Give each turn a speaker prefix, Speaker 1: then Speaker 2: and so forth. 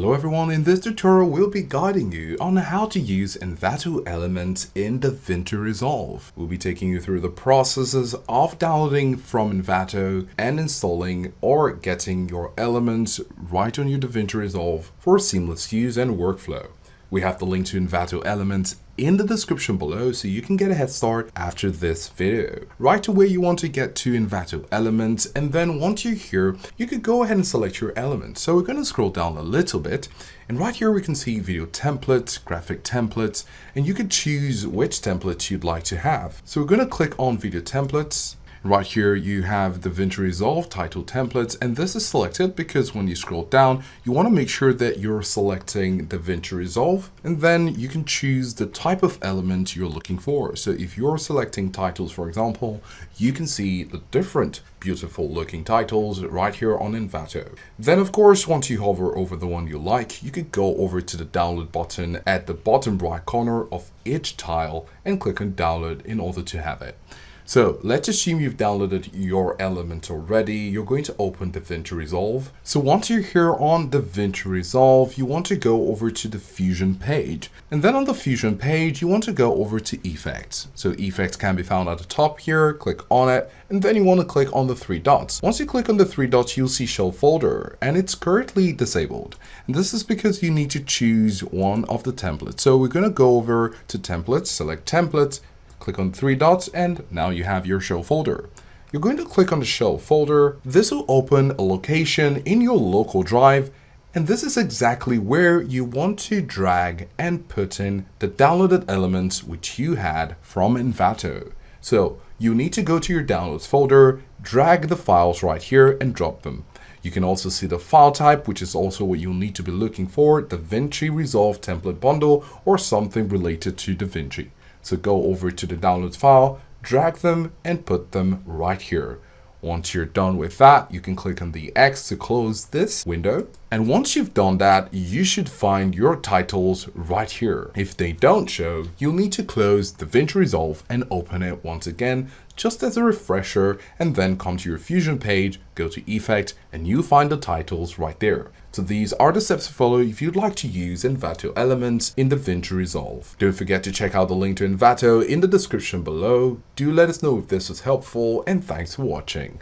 Speaker 1: Hello everyone, in this tutorial we'll be guiding you on how to use Envato elements in DaVinci Resolve. We'll be taking you through the processes of downloading from Envato and installing or getting your elements right on your DaVinci Resolve for seamless use and workflow. We have the link to Envato elements in the description below so you can get a head start after this video. Right away you want to get to Envato elements, and then once you're here you could go ahead and select your element. So we're going to scroll down a little bit, and right here we can see video templates, graphic templates, and you could choose which templates you'd like to have. So we're going to click on video templates. Right here you have DaVinci Resolve title templates, and this is selected because when you scroll down you want to make sure that you're selecting DaVinci Resolve, and then you can choose the type of element you're looking for. So if you're selecting titles, for example, you can see the different beautiful looking titles right here on Envato. Then of course, once you hover over the one you like, you could go over to the download button at the bottom right corner of each tile and click on download in order to have it. So let's assume you've downloaded your element already. You're going to open DaVinci Resolve. So once you're here on DaVinci Resolve, you want to go over to the Fusion page. And then on the Fusion page, you want to go over to Effects. So Effects can be found at the top here. Click on it. And then you want to click on the three dots. Once you click on the three dots, you'll see Show Folder. And it's currently disabled. And this is because you need to choose one of the templates. So we're going to go over to Templates, select Templates, click on three dots, and now you have your show folder. You're going to click on the show folder. This will open a location in your local drive, and this is exactly where you want to drag and put in the downloaded elements which you had from Envato. So you need to go to your downloads folder, drag the files right here and drop them. You can also see the file type, which is also what you'll need to be looking for, DaVinci Resolve template bundle or something related to DaVinci. So go over to the downloads file, drag them and put them right here. Once you're done with that, you can click on the X to close this window. And once you've done that, you should find your titles right here. If they don't show, you'll need to close DaVinci Resolve and open it once again, just as a refresher, and then come to your Fusion page, go to Effect, and you'll find the titles right there. So these are the steps to follow if you'd like to use Envato elements in DaVinci Resolve. Don't forget to check out the link to Envato in the description below. Do let us know if this was helpful, and thanks for watching.